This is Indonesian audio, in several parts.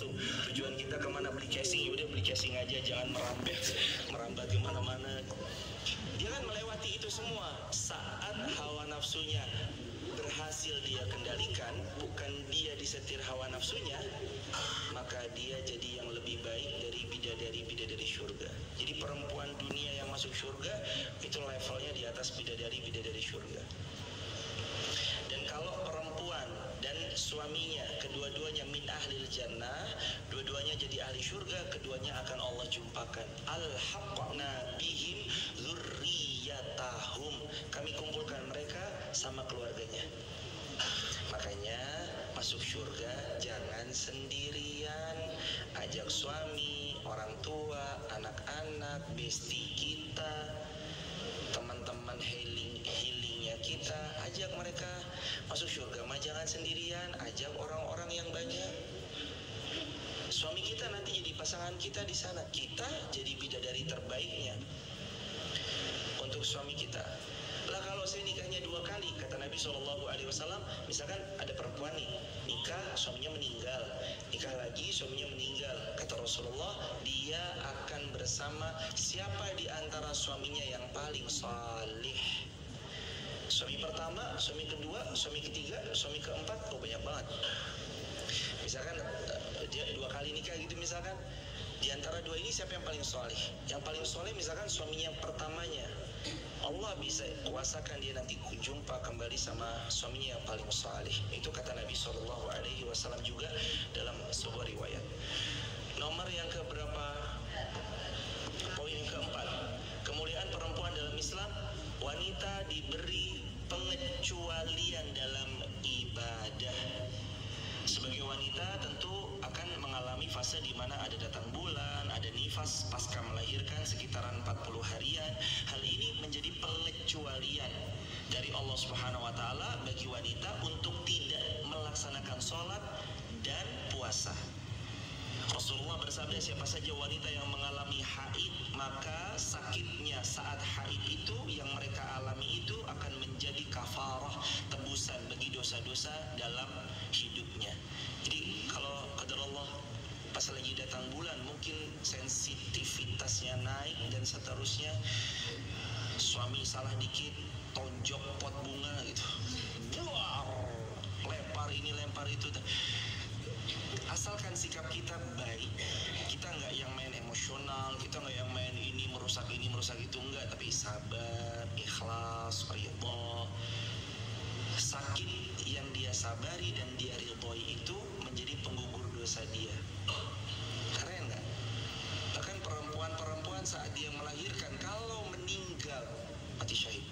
langsung tujuan kita kemana, beli casing, udah beli casing aja, jangan merambat kemana-mana. Dia kan melewati itu semua. Saat hawa nafsunya berhasil dia kendalikan, bukan dia disetir hawa nafsunya, maka dia jadi yang lebih baik dari bidadari surga. Jadi perempuan dunia yang masuk surga itu levelnya di atas bidadari surga. Dan kalau perempuan dan suaminya kedua-duanya min ahlil jannah, dua-duanya jadi ahli surga, keduanya akan Allah jumpakan. Alhaqna bihim dzurriyyatahum, kami kumpulkan mereka sama keluarganya. Makanya masuk surga jangan sendirian, ajak suami, orang tua, anak-anak, bestie kita, teman-teman healingnya kita, ajak mereka masuk surga. Mah jangan sendirian, ajak orang-orang yang banyak. Suami kita nanti jadi pasangan kita di sana, kita jadi bidadari terbaiknya untuk suami kita. Lah kalau saya nikahnya 2 kali, kata Nabi SAW, misalkan ada perempuan nih, nikah suaminya meninggal, nikah lagi suaminya meninggal, kata Rasulullah, dia akan bersama siapa di antara suaminya yang paling salih. Suami pertama, suami kedua, suami ketiga, suami keempat, oh banyak banget. Misalkan dia 2 kali nikah gitu misalkan, di antara 2 ini siapa yang paling salih? Yang paling salih misalkan suaminya pertamanya, Allah bisa kuasakan dia nanti jumpa kembali sama suaminya yang paling salih. Itu kata Nabi SAW juga dalam sebuah riwayat. Nomor yang keberapa? Poin yang keempat, kemuliaan perempuan dalam Islam. Wanita diberi pengecualian dalam ibadah. Sebagai wanita tentu akan mengalami fase di mana ada datang bulan, ada nifas pasca melahirkan sekitaran 40 harian. Hal ini menjadi pengecualian dari Allah Subhanahu wa taala bagi wanita untuk tidak melaksanakan sholat dan puasa. Rasulullah bersabda, siapa saja wanita yang mengalami haid, maka sakitnya saat haid itu yang mereka alami itu akan menjadi kafarah, tebusan bagi dosa-dosa dalam hidupnya. Jadi kalau qadarullah pas lagi datang bulan mungkin sensitivitasnya naik dan seterusnya, suami salah dikit tonjok pot bunga gitu, buar, lempar ini lempar itu. Asalkan sikap kita baik, kita nggak yang main emosional, kita nggak yang main ini merusak itu, enggak, tapi sabar, ikhlas, ridho. Sakit yang dia sabari dan dia ridhoi itu menjadi penggugur dosa dia. Keren nggak? Bahkan perempuan saat dia melahirkan, kalau meninggal mati syahid.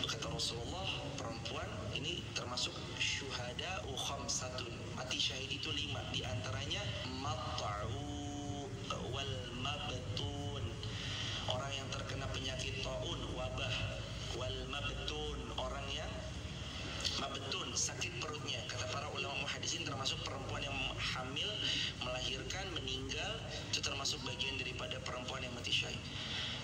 Kata Rasulullah, perempuan ini termasuk syuhada'u khamsatun, mati syahid itu 5, di antaranya mat'u wal mabtun, orang yang terkena penyakit taun, wabah, wal mabtun, orang yang mabtun, sakit perutnya. Kata para ulama muhaddisin, termasuk perempuan yang hamil, melahirkan, meninggal, itu termasuk bagian daripada perempuan yang mati syahid.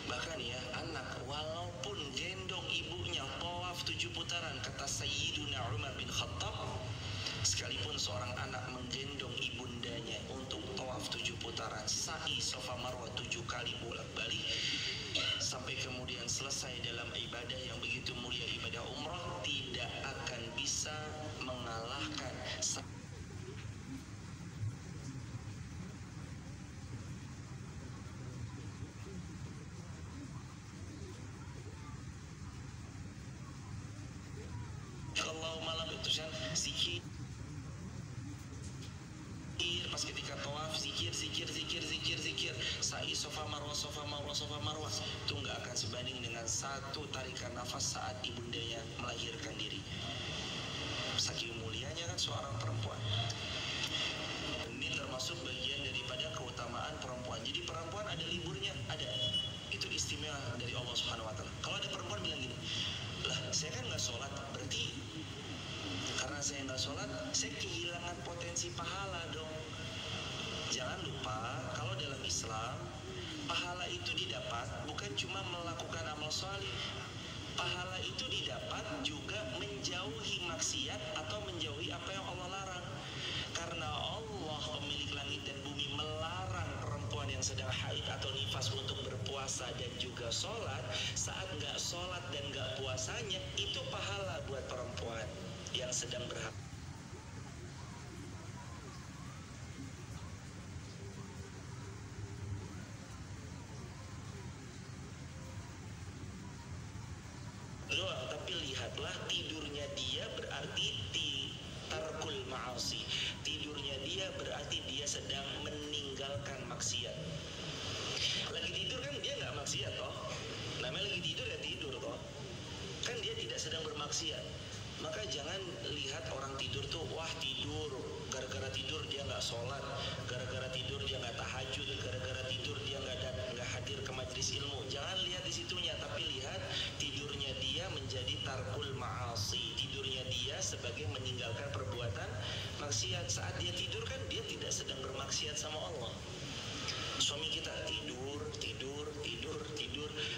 Bahkan ya, anak walaupun gendong ibunya tawaf 7 putaran, kata Sayyiduna Umar bin Khattab, sekalipun seorang anak menggendong ibundanya untuk tawaf 7 putaran, sa'i Safa Marwah 7 kali bolak-balik, sampai kemudian selesai dalam ibadah yang begitu mulia, ibadah umrah, tidak akan bisa mengalahkan kalau malam itu kan zikir, pas ketika tawaf zikir, sa'i Safa Marwah itu nggak akan sebanding dengan 1 tarikan nafas saat ibundanya melahirkan diri. Saking mulianya kan seorang perempuan. Ini termasuk bagian daripada keutamaan perempuan. Jadi perempuan ada liburnya, ada. Itu istimewa dari Allah Subhanahu wa taala. Kalau ada perempuan bilang gini, lah saya kan nggak sholat, berarti karena saya nggak sholat, saya kehilangan potensi pahala dong. Jangan lupa, kalau dalam Islam, pahala itu didapat bukan cuma melakukan amal sholih. Pahala itu didapat juga menjauhi maksiat atau menjauhi apa yang Allah larang. Karena Allah sholat dan gak puasanya itu pahala buat perempuan yang sedang berhak. Doang, tapi lihatlah tidurnya dia berarti tarkul ma'asi. Tidurnya dia berarti dia sedang meninggalkan maksiat. Lagi tidur kan dia nggak maksiat toh. Namanya lagi tidur ya tidur toh. Kan dia tidak sedang bermaksiat. Maka jangan lihat orang tidur tuh, wah tidur, gara-gara tidur dia nggak sholat, gara-gara tidur dia nggak tahajud, gara-gara tidur dia nggak hadir ke majelis ilmu. Jangan lihat di situnya, tapi lihat tidurnya dia menjadi tarkul ma'asi. Tidurnya dia sebagai meninggalkan perbuatan maksiat. Saat dia tidur kan dia tidak sedang bermaksiat sama Allah. Suami kita tidur.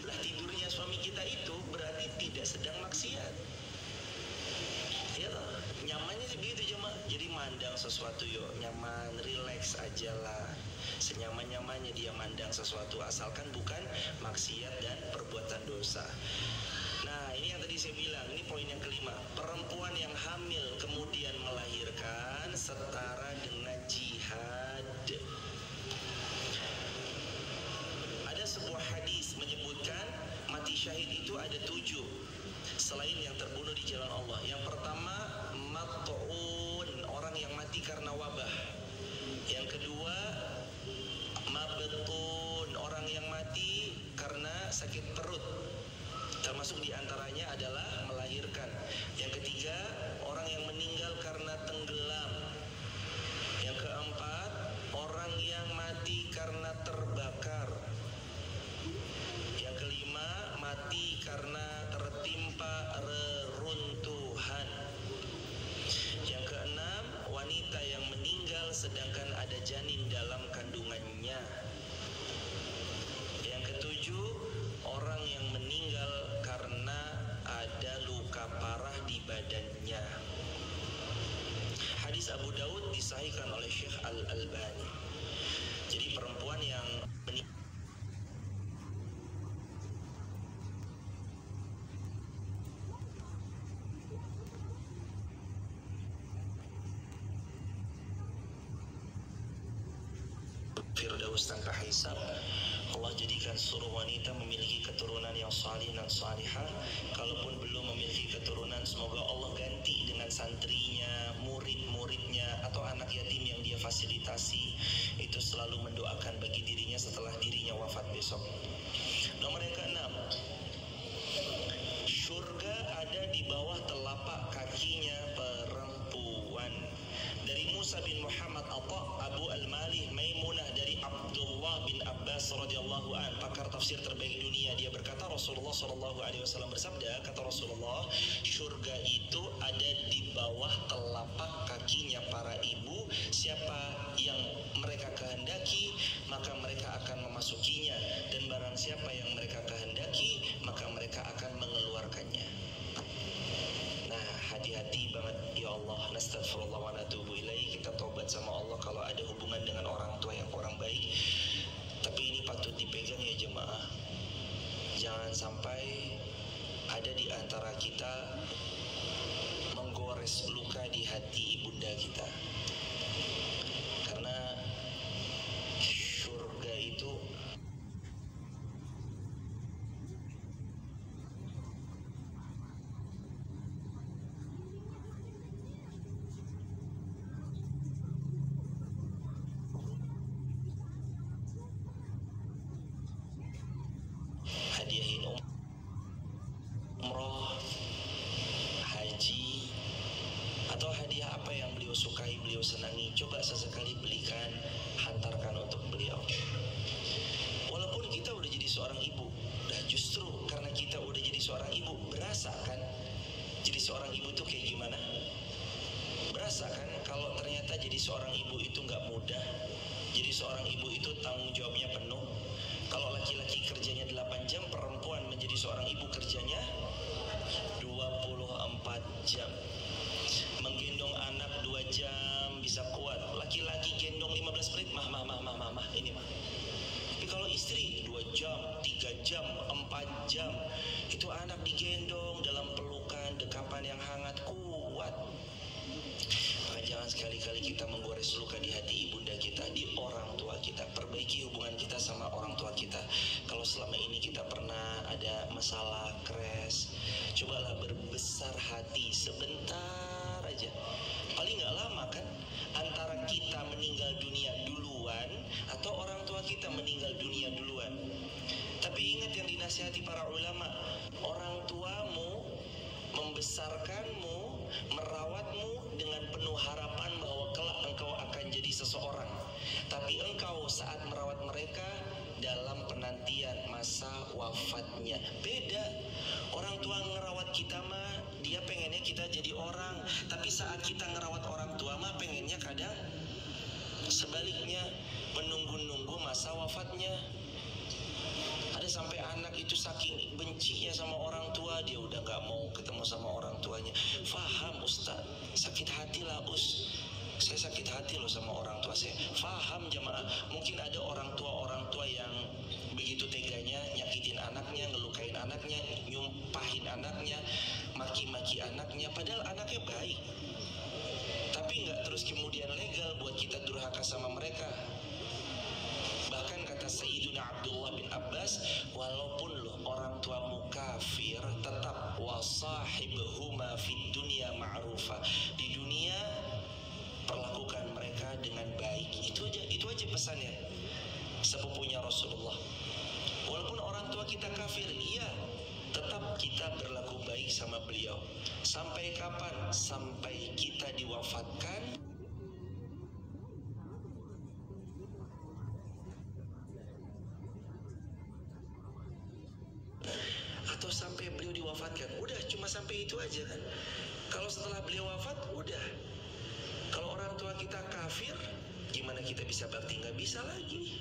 Lah tidurnya suami kita itu berarti tidak sedang maksiat. Ya loh, nyamannya sih begitu cuma. Jadi mandang sesuatu yuk, nyaman, relax aja lah. Senyaman-nyamannya dia mandang sesuatu asalkan bukan maksiat dan perbuatan dosa. Nah, ini yang tadi saya bilang, ini poin yang kelima. Perempuan yang hamil kemudian melahirkan setara dengan jihad. Ada sebuah hadis menyebutkan mati syahid itu ada 7 selain yang terbunuh di jalan Allah. Yang pertama mat'un, orang yang mati karena wabah. Yang kedua mabtun, orang yang mati karena sakit perut. Termasuk diantaranya adalah melahirkan. Yang ketiga orang yang meninggal karena tenggelam. Yang keempat orang yang mati karena terbakar. Yang kelima mati karena tertimpa reruntuhan. Yang keenam wanita yang meninggal sedangkan ada janin dalam kandungannya. Yang ketujuh orang yang meninggal karena ada luka parah di badannya. Hadis Abu Daud disahihkan oleh Syekh Al-Albani. Jadi perempuan yang meninggal Firdaus tanpa hisab, Allah jadikan seluruh wanita memiliki keturunan yang salih dan salihah. Kalaupun belum memiliki keturunan, semoga Allah ganti dengan santrinya, murid-muridnya, atau anak yatim yang dia fasilitasi. Itu selalu mendoakan bagi dirinya setelah dirinya wafat besok. Nomor yang ke-6, surga ada di bawah telapak kakinya perempuan. Dari Musa bin Muhammad Abu Al-Malih Maimunah dari Abdullah bin Abbas radhiyallahu an, pakar tafsir terbaik dunia, dia berkata Rasulullah sallallahu alaihi wasallam bersabda, kata Rasulullah, surga itu ada di bawah telapak kakinya para ibu. Siapa yang mereka kehendaki maka mereka akan memasukinya, dan barang siapa yang mereka kehendaki maka mereka akan mengeluarkannya. Nah, hati-hati banget ya Allah, nastaghfirullah wa natubu ilaih. Kita tobat sama Allah kalau ada hubungan dengan orang tua yang kurang baik. Tapi ini patut dipegang ya jemaah. Jangan sampai ada di antara kita menggores luka di hati ibunda kita. Karena surga itu hadiahin umroh, haji, atau hadiah apa yang beliau sukai, beliau senangi, coba sesekali belikan, hantarkan untuk beliau. Walaupun kita udah jadi seorang ibu, dah justru karena kita udah jadi seorang ibu, berasa kan jadi seorang ibu tuh kayak gimana? Berasa kan kalau ternyata jadi seorang ibu itu nggak mudah. Jadi seorang ibu itu tanggung jawabnya penuh. Kalau laki-laki kerjanya 8 jam, perempuan menjadi seorang ibu kerjanya 24 jam. Menggendong anak 2 jam bisa kuat. Laki-laki gendong 15 menit, mah, ini mah. Tapi kalau istri 2 jam, 3 jam, 4 jam, itu anak kita menggores luka di hati ibunda kita, di orang tua kita. Perbaiki hubungan kita sama orang tua kita. Kalau selama ini kita pernah ada masalah crash, cobalah berbesar hati sebentar aja. Paling nggak lama kan, antara kita meninggal dunia duluan atau orang tua kita meninggal dunia duluan. Tapi ingat yang dinasihati para ulama, orang tuamu membesarkanmu, merawatmu dengan penuh harapan bahwa kelak engkau akan jadi seseorang. Tapi engkau saat merawat mereka dalam penantian masa wafatnya. Beda. Orang tua ngerawat kita mah dia pengennya kita jadi orang, tapi saat kita ngerawat orang tua mah pengennya kadang sebaliknya, menunggu-nunggu masa wafatnya. Ada sampai anak itu saking bencinya sama orang tua, dia udah gak mau ketemu sama orang tuanya. Faham Ustaz, sakit hati lah saya sakit hati loh sama orang tua saya. Faham jamaah, mungkin ada orang tua yang begitu teganya nyakitin anaknya, ngelukain anaknya, nyumpahin anaknya, maki-maki anaknya, padahal anaknya baik. Tapi gak terus kemudian legal buat kita durhaka sama mereka. Bahkan kata Sayyiduna Abdullah bin Abbas, walaupun loh orang tuamu kafir, tetap wasahibhuma fid dunya ma'rufa. Di dunia perlakukan mereka dengan baik. Itu aja pesannya sepupunya Rasulullah. Walaupun orang tua kita kafir, iya, tetap kita berlaku baik sama beliau. Sampai kapan? Sampai kita diwafatkan atau sampai beliau diwafatkan. Udah, cuma sampai itu aja kan. Kalau setelah beliau wafat, udah. Kalau orang tua kita kafir, gimana kita bisa bakti? Nggak bisa lagi.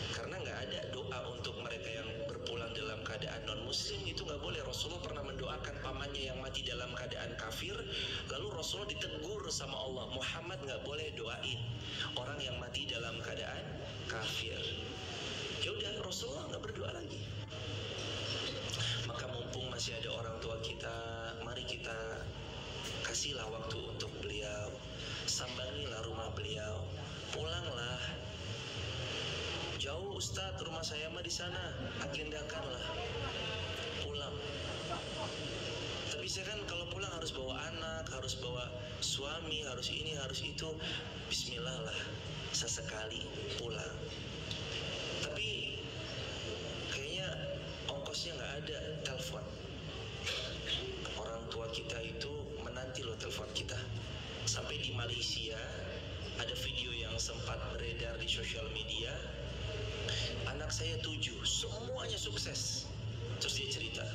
Karena nggak ada doa untuk mereka yang berpulang dalam keadaan non-muslim, itu nggak boleh. Rasulullah pernah mendoakan pamannya yang mati dalam keadaan kafir, lalu Rasulullah ditegur sama Allah, Muhammad nggak boleh doain orang yang mati dalam keadaan kafir. Ya udah, Rasulullah nggak berdoa lagi. Maka mumpung masih ada orang tua kita, mari kita kasihlah waktu untuk beliau, sambangilah rumah beliau, pulanglah. Jauh Ustadz, rumah saya mah di sana, agendakanlah pulang. Tapi saya kan kalau pulang harus bawa anak, harus bawa suami, harus ini, harus itu. Bismillah lah, sesekali pulang. Tapi kayaknya ongkosnya nggak ada, telepon. Orang tua kita itu menanti loh telepon kita. Sampai di Malaysia ada video yang sempat beredar di sosial media. Anak saya 7, semuanya sukses. Terus dia cerita,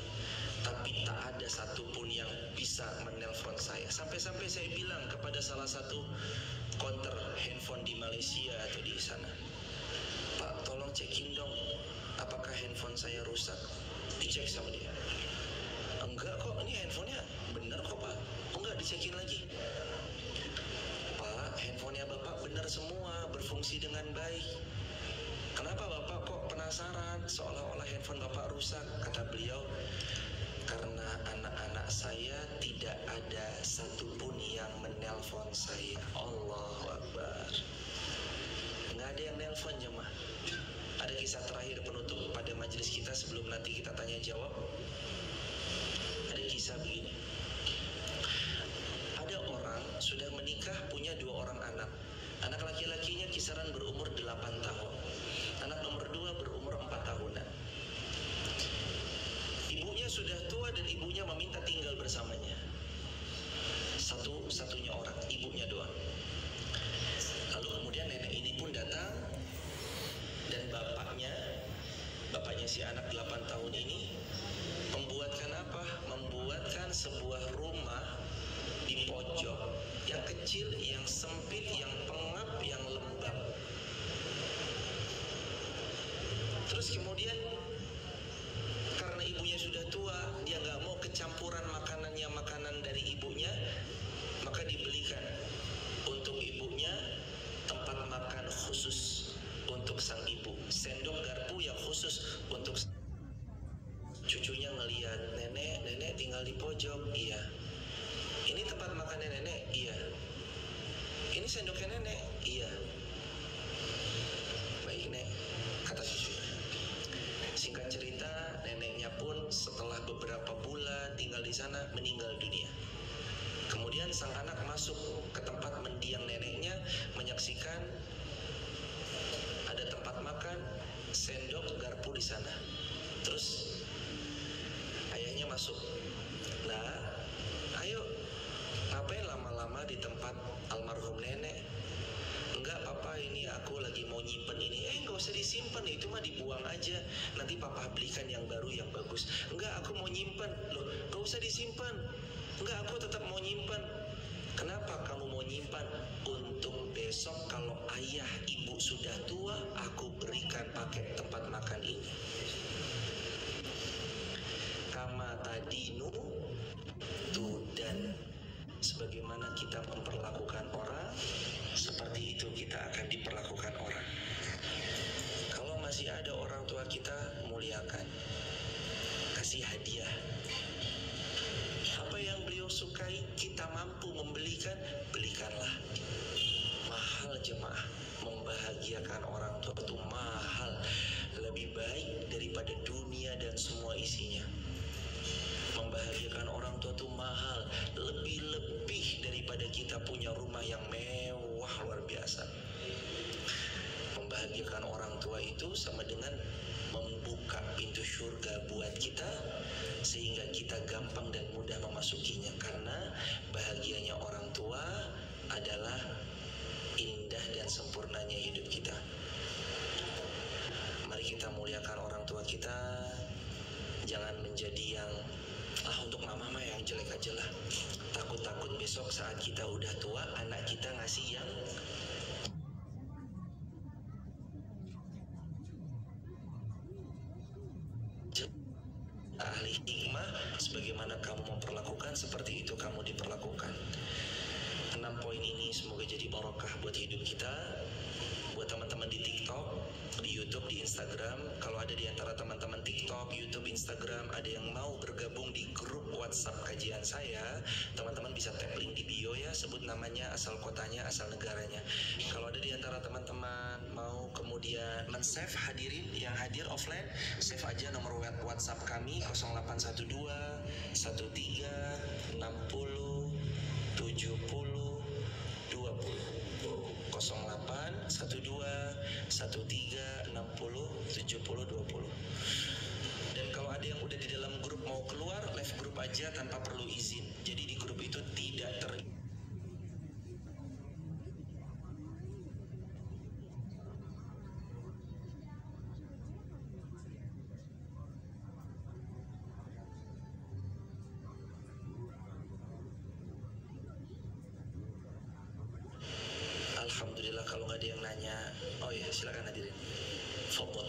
tapi tak ada satupun yang bisa menelpon saya. Sampai-sampai saya bilang kepada salah satu counter handphone di Malaysia atau di sana, Pak, tolong cekin dong, apakah handphone saya rusak? Dicek sama dia. Enggak kok, ini handphonenya bener kok Pak. Enggak, dicekin lagi. Pak, handphonenya Bapak benar semua, berfungsi dengan baik. Kenapa Bapak kok penasaran seolah-olah handphone Bapak rusak? Kata beliau, karena anak-anak saya tidak ada satupun yang menelpon saya. Allahu Akbar. Nggak ada yang nelpon jemaah. Ada kisah terakhir penutup pada majelis kita sebelum nanti kita tanya jawab. Ada kisah begini. Ada orang sudah menikah, punya 2 orang anak. Anak laki-lakinya kisaran berumur 8 tahun. Anak nomor 2 berumur 4 tahunan. Ibunya sudah tua dan ibunya meminta tinggal bersamanya. Satu-satunya orang, ibunya doang. Lalu kemudian nenek ini pun datang, dan bapaknya si anak 8 tahun ini membuatkan apa? Membuatkan sebuah rumah di pojok yang kecil, yang sempit, yang pengap, yang lembab. Terus kemudian karena ibunya sudah tua, dia nggak mau kecampuran makanannya makanan dari ibunya, maka dibelikan untuk ibunya tempat makan khusus untuk sang ibu, sendok garpu yang khusus untuk cucunya. Ngelihat nenek tinggal di pojok. Iya. Ini tempat makannya nenek. Iya. sendoknya nenek. Iya. Baik nek, kata cucunya. Singkat cerita, neneknya pun setelah beberapa bulan tinggal di sana meninggal dunia. Kemudian sang anak masuk ke tempat mendiang neneknya, menyaksikan ada tempat makan, sendok, garpu di sana. Terus ayahnya masuk. Nah, ayo, ngapain lama-lama di tempat almarhum nenek? Enggak papa, ini aku lagi mau nyimpen ini. Enggak usah disimpan, itu mah dibuang aja. Nanti papa belikan yang baru yang bagus. Enggak, aku mau nyimpen. Loh, enggak usah disimpan. Enggak, aku tetap mau nyimpan. Kenapa kamu mau nyimpan? Untuk besok kalau ayah ibu sudah tua, aku berikan pakai tempat makan ini. Kama tadinu tudan. Sebagaimana kita memperlakukan orang, seperti itu kita akan diperlakukan orang. Kalau masih ada orang tua kita, muliakan, kasih hadiah. Apa yang beliau sukai, kita mampu membelikan, belikanlah. Mahal jemaah, membahagiakan orang tua itu mahal, lebih baik daripada dunia dan semua isinya. Membahagiakan orang tua itu mahal, lebih daripada kita punya rumah yang mewah luar biasa. Membahagiakan orang tua itu sama dengan membuka pintu surga buat kita, sehingga kita gampang dan mudah memasukinya. Karena bahagianya orang tua adalah indah dan sempurnanya hidup kita. Mari kita muliakan orang tua kita. Jangan menjadi yang untuk mama mah yang jelek aja lah. Takut-takut besok saat kita udah tua, anak kita ngasih yang ahli hikmah. Sebagaimana kamu memperlakukan, seperti itu kamu diperlakukan. 6 poin ini semoga jadi barokah buat hidup kita. Buat teman-teman di TikTok, di YouTube, di Instagram, kalau ada di antara teman-teman TikTok, YouTube, Instagram ada yang mau bergabung di grup WhatsApp kajian saya, teman-teman bisa tap link di bio ya, sebut namanya, asal kotanya, asal negaranya. Kalau ada di antara teman-teman mau kemudian men-save hadirin yang hadir offline, save aja nomor WhatsApp kami 0812 13 60 70 08 12 13 60 70 20. Dan kalau ada yang udah di dalam grup mau keluar, live grup aja tanpa perlu izin. Jadi di grup itu tidak Alhamdulillah kalau nggak ada yang nanya. Oh ya, silakan hadirin. Fadhol.